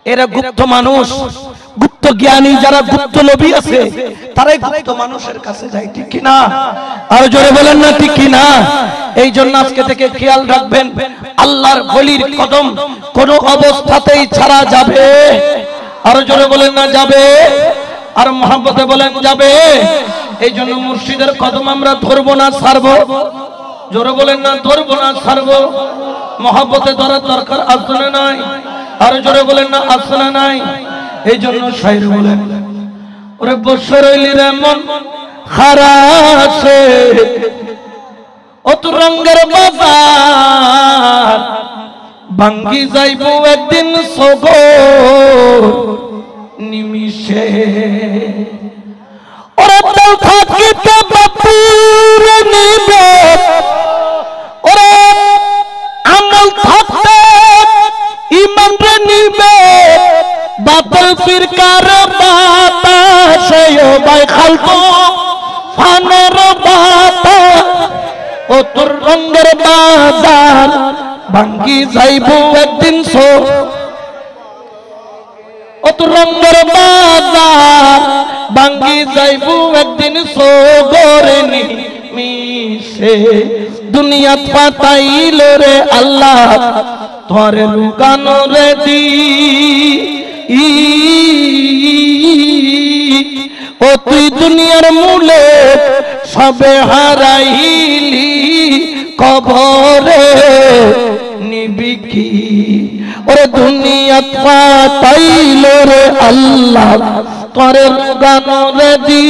এরা গুপ্ত মানুষ গুপ্ত জ্ঞানী যারা গুপ্ত নবী আছে তারাই গুপ্ত মানুষের কাছে যায় ঠিক কি না আর জোরে বলেন না ঠিক কি না এই জন্য আজকে থেকে খেয়াল রাখবেন, আল্লাহর ওলির কদম কোন অবস্থাতেই ছাড়া যাবে। আরো জোরে বলেন না যাবে, আর মহব্বতে বলেন যাবে। এই জন্য মুর্শিদের কদম আমরা ধরবো না ছাড়বো। জোরে বলেন না ধরবো না ছাড়বো। মহব্বতে ধরার দরকার আছে না নাই? আরো জোরে বলেন না আছে না নাই? এই জন্য শাইর বলেন, ওরে বসে রইলি রে মন খারাসে, ও তো রঙের বাজার ভাঙ্গি যাইব একদিন সগর নিমিষে। ওরে তেল থাকিতে বাপুর নিবে, ওরে আমল থাকতে ইমান রে নিবে, বাতিল ফিরকার বাতাসে ও ভাই খালতো ফানের বাতাস, ও তোর রঙের বাজার ভাঙ্গি যাইব একদিন ও তোর রঙের বাজার ভাঙ্গি যাইব একদিন সগরে নিমিষে। দুনিয়া পাতাইল রে আল্লাহ তোরে লুকানো রে দি, ও তুই দুনিয়ার মূলে সবে হারাইলি কবরে নিবি কি। ওরে দুনিয়া পাতাইল রে আল্লাহ তোরে লুকানো রে দি,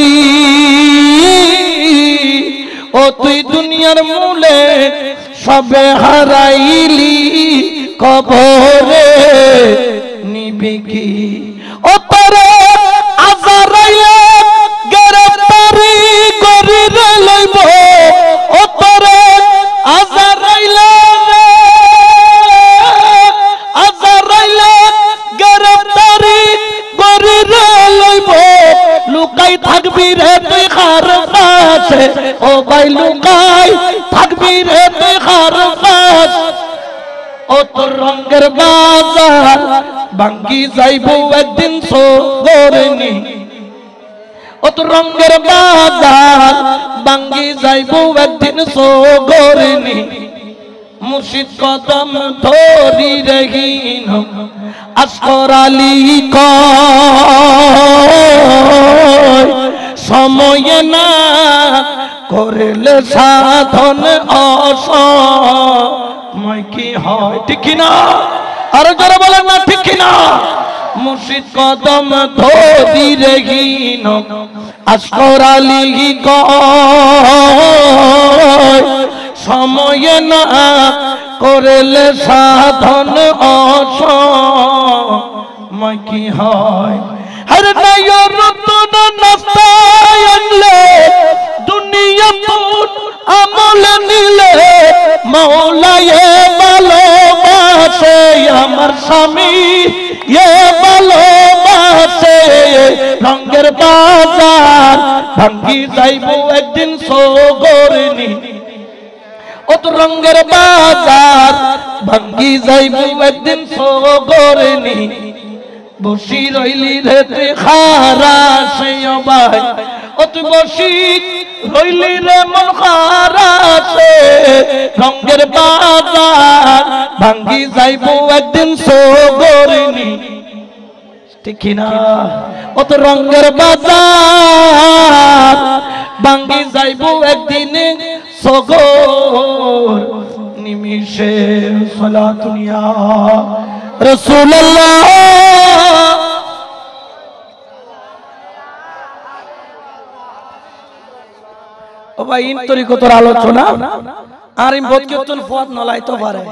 ও তুই দুনিয়ার মূলে সবে হারাইলি কবরে নিবি কি। ও তোরে আজারাইলে গ্রেফতারি করিরে লইব, ও তোরে আজারাইলে গ্রেফতারি করিরে লইব, লুকাই থাকবি রে তুই খার পাশে, ও ভাই লুকাই থাকবি রে তুই খার পাশ, ও তোর রঙের বাজার ভাঙ্গি যাইব একদিন সগরে নি, ও তোর রঙের বাজার ভাঙ্গি যাইব একদিন সগরে নি। মুর্শিদ কদম ধরি রহিন আসগর আলী কয়, সময়ে না করলে সাধন অসময় কি হয়, ঠিক কিনা? আরো যারা বলেন না ঠিক কিনা? মুর্শিদ কদম ধরি রহিন আসগর আলী কয়, সময়ে না করলে সাধন অসময় কি হয়। হরে নয়ন রতন নাস্তায় আনলে দুনিয়া পুন আমল নিলে, মৌলায়ে ভালোবাসে আমার স্বামী এ ভালোবাসে, রঙের বাজার ভাঙ্গি যাইব একদিন সগরে নি, ও তো রঙের বাজার ভাঙ্গি যাইব একদিন সগরে নি। বসি রইলি রে তুই খারাসে ও ভাই, ও তুই বসি রইলি রে মন খারাসে, রঙের বাজার ভাঙ্গি যাইব একদিন সগরে নি, ঠিক না? ও তো রঙের বাজার ভাঙ্গি যাইব একদিন সগর নিমিষে। সালাতুন ইয়া রাসূলুল্লাহ। ও ভাই ইন তরিকতর আলোচনা আর ইন বদকিয়তুল ফুয়াদ নলাইতে পারে,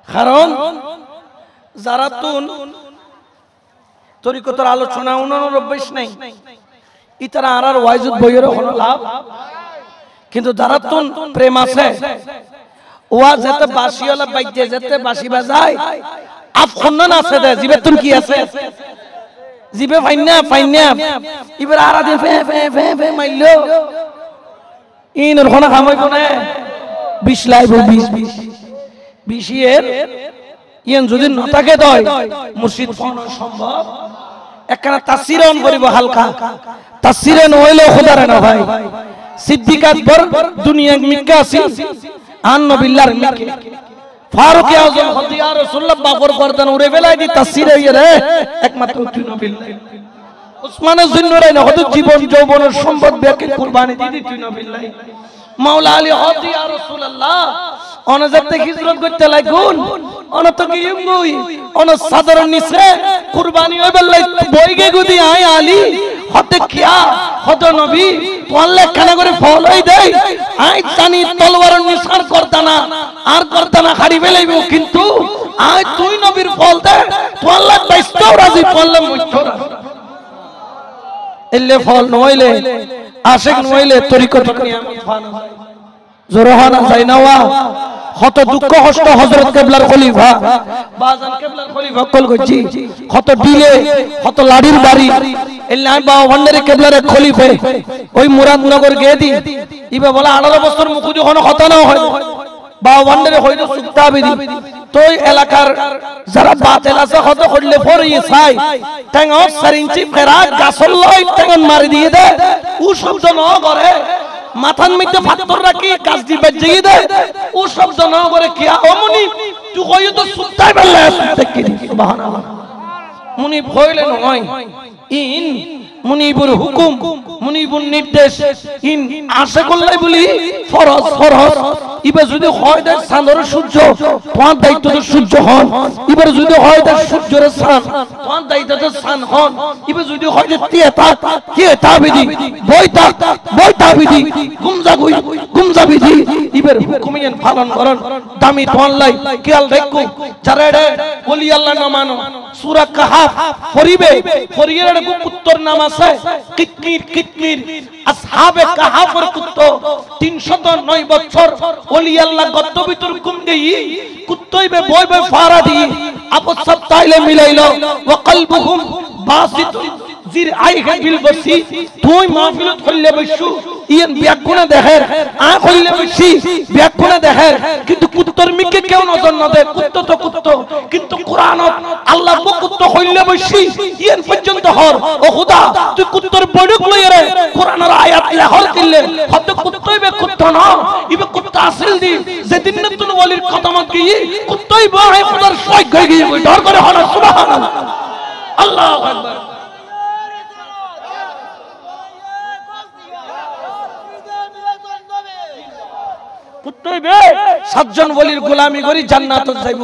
কারণ যারা তুন তরিকতর আলোচনা উনানোর অভ্যাস নাই, ইতারা আর ওয়াইজুদ বইয়েরও কোনো লাভ, কিন্তু যারা তুন প্রেম আছে ওয়া যেতে বাসিওয়ালা বাইতে যেতে বাসি বাজায় আপ খন্নন আছে দে জিবে তুন কি আছে জিবে ফাইন্না ইবার আরা দিন ফে ফে ফে ফে মাইলো ইনর খনা খামাই কোনে 20 লাইব 20 এর ইয়েন যদি নতাকে দয় মুর্শিদ কোন সম্ভব একখানা তাসসির অন করিব হালকা তাসসিরে নইলে খোদারে না ভাই সিদ্দিক আকবর দুনিয়া মিক্কা আসি আন নবিল্লাহর মিকে ফারুক আযম হতে ইয়া রাসূলুল্লাহ বাবর গর্দান উড়ে ফেলাই দি তাসসির হইয়া রে একমাত্র তুই নবিল্লাহ উসমানের জুন্নুরাই না হতে জীবন যৌবনের সম্পদ বেকে কুরবানি দিদি তুই নবিল্লাহ মাওলা আলী হতে ইয়া রাসূলুল্লাহ অনজাতে হিজরত করতে লাগুন অনত কি ইমুই অন সাধারণ নিছে কুরবানি হইবেলাই বইগে গুদি আয় আলী হতে কিয়া হতে নবী তোয়াল্লে খানা করে ফল হই দেই আই জানি তলোয়ার নিসার করতানা আর করতানা হারি ফেলাইব কিন্তু আই তুই নবীর ফল দে তোয়াল্লে বাইস্তাও রাজি পড়লে মুঠরা এলে ফল নইলে আশিক নইলে তরিকত নিয়ামত ফানা জোরহানা জাইনাওয়া কত দুঃখ কষ্ট হযরত কিবলার খলিফা বাজান কিবলার খলিফা কল গজি কত ডিলে কত লাড়ির বাড়ি এল্লা বা ওয়ান্ডারে কিবলার খলিফা ওই মুরাদনগর গেদি ইবা বলা 18 বছর মুখ যখন কথা না হয় বা ওয়ান্ডারে হইলো সুক্তাবিদি তো এলাকার যারা বাতেল আছে কত হইলে পরে চাই টাঙ্গ 4 ইঞ্চি ফেরাক গাছল লই টাঙ্গ মারি দিয়ে দে ও শব্দ ন করে মাথার মধ্যে পাথর রাখি গাছ দি বাজিয়ে দে ও শব্দ না করে কি অমনি তুই কইও তো সুত্তাই বেলা দেখি সুবহানাল্লাহ মুনি কইলে নয় ইন মুনিবুর হুকুম মুনিবুর নির্দেশ ইন আশা করলাই বলি ফরজ ফরজ ইবে যদি হয় দে চাঁদর সূর্য তোমার দায়িত্ব তো সূর্য হন ইবার যদি হয় দে সূর্যের চাঁদ তোমার দায়িত্ব তো চাঁদ হন ইবে যদি হয় দে তিয়া বিধি বইতা বিধি গুমজা বিধি ইবের হুকুমিয়ান পালন করন দামি তোয়াল্লাই খেয়াল রাখো যারা রে ওলি আল্লাহ না মানো সূরা কাহাফ পড়িবে পড়িয়ের উত্তর নাম আছে কিতমির আসহাবে কাহাফের কুত্ত 309 বছর ওলি আল্লাহ গদ্দ ভিতর কুম দেই কুত্তইবে বই বই ফারা দি আপস সব তাইলে মিলাইলো ওয়া কলবুহুম বাসিত জির আইহে বিল বসি তুই মাহফিলত কইলে বসু ইয়ান ব্যাকুনা দেখের আ কইলে বসি ব্যাকুনা দেখের কিন্তু কুত্তর মিকে কেউ নজর না দেয় কুত্ত তো কুত্ত কিন্তু কুরআনত আল্লাহ কুত্ত কইলে বসি ইয়ান পর্যন্ত হর ও খোদা তুই কুত্তর বড়ক লইরে কুরআনের আয়াত লেহর দিলে হতে কুত্তইবে কুত্ত না ইবে কুত্ত আসল দি যেদিন নতুন ওলির কদমত গই কুত্তই বড় খোদার সই গই ডর করে হনা সুবহানাল্লাহ আল্লাহু আকবার কুত্তইবে সাতজন ওলির গোলামি করি জান্নাতে যাইব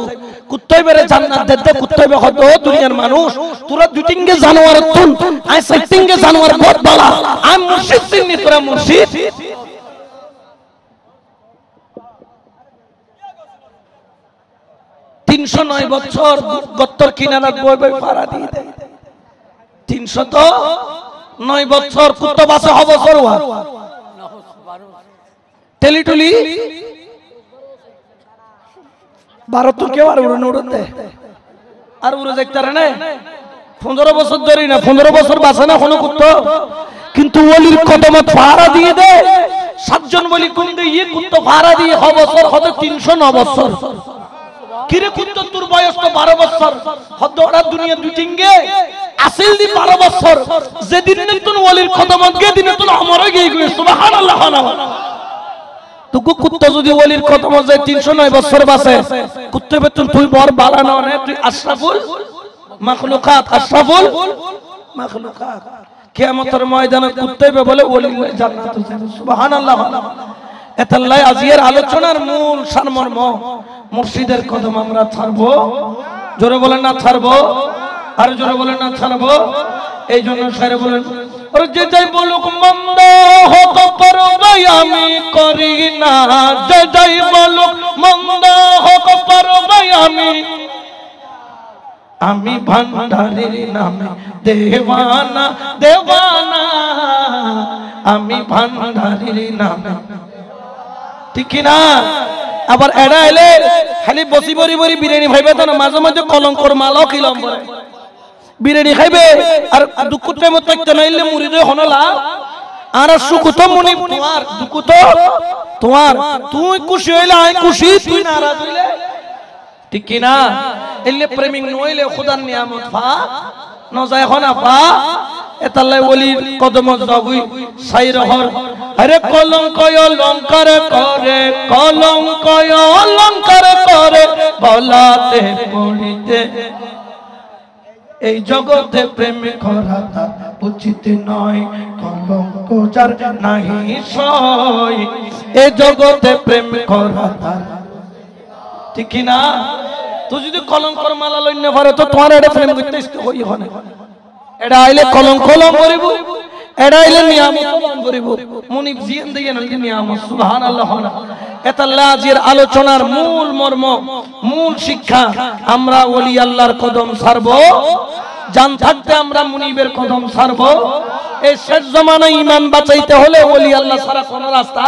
কুত্তইবেরে জান্নাত দেতে কুত্তইবে কত দুনিয়ার মানুষ তোরা দুটিঙ্গে জানোয়ার তুন আই সাইটিঙ্গে জানোয়ার বহুত বালা আই মুর্শিদ চিনি তোরা মুর্শিদ 309 বছর গত্তর কিনারাত বই বই পাড়া দিয়ে দেয় 309 বছর কুত্ত বাসে হবছর ওয়া টেলিটুলি 12 তো কেউ আর উড়ে উড়তে আর উড়ে যাইতারে না 15 বছর ধরে না 15 বছর বাসে না কোনো কুত্ত কিন্তু ওলির কদমত ফাড়া দিয়ে দেয় সাতজন বলি কোন দিয়ে কুত্ত ফাড়া দিয়ে হবছর হতে 309 বছর কিরে কুত্ত তোর বয়স তো 12 বছর হদ ওরা দুনিয়া দুটিঙ্গে আসল দি 12 বছর যেদিন নতুন ওলির কদমত গে দিন নতুন আমরে গই সুবহানাল্লাহ তুকু কুত্তা যদি ওলির খতম যায় 309 বছর বাঁচে কুত্তে বেতন তুই বড় বালা না নে তুই আশরাফুল মাখলুকাত আশরাফুল মাখলুকাত কিয়ামতের ময়দানে কুত্তেবে বলে ওলি জান্নাতে যাবে সুবহানাল্লাহ এতাল্লাই আজিয়ের আলোচনার মূল সারমর্ম মুর্শিদের কদম আমরা ছাড়বো জোরে বলেন না ছাড়বো আর জোরে বলেন না ছাড়বো এইজন্য সারে বলেন और जे जय बोलुक मंद हो तो परवाई आमी करी ना जे जय बोलुक मंद हो तो परवाई आमी भंडारीर नामे देवाना देवाना आमी भंडारीर नामे ठीक ना আবার এডা এলে খালি বসি বরি বরি বিরিয়ানি ভাইবে তো না মাঝে মাঝে কলঙ্কর মালও খিলাম বলে বিরিয়ানি খাইবে আর দুকুতে মত একটা নাইলে মুরিদে হনলা আর সুকুত মুনি তোমার দুকুত তোমার তুই খুশি হইলে আই খুশি তুই নারাজ হইলে ঠিক কি না এলে প্রেমিক নইলে খোদার নিয়ামত পা ন যায় হনা পা এতাল্লাই ওলির কদম জগুই সাইরহর আরে কলঙ্ক অলঙ্কার করে কলঙ্ক অলঙ্কার করে বলাতে পড়িতে এই জগতে প্রেম করা তার উচিত নয় কলঙ্ক যার নাহি সয় এই জগতে প্রেম করা তার ঠিক কি না তুই যদি কলঙ্কর মালা লইনে পারে তো তোমার এটা প্রেম করতে ইষ্ট হই হনে এটা আইলে কলঙ্ক লম করিব এটা আইলে নিয়ামত লম করিব মুনিব জিয়ান দিয়ে নলি নিয়ামত সুবহানাল্লাহ হনা এটা লাজির আলোচনার মূল মর্ম মূল শিক্ষা আমরা ওলি আল্লাহর কদম ছাড়বো জান থাকতে আমরা মুনিবের কদম ছাড়বো এই শেষ জামানায় ঈমান বাঁচাইতে হলে ওলি আল্লাহ ছাড়া কোনো রাস্তা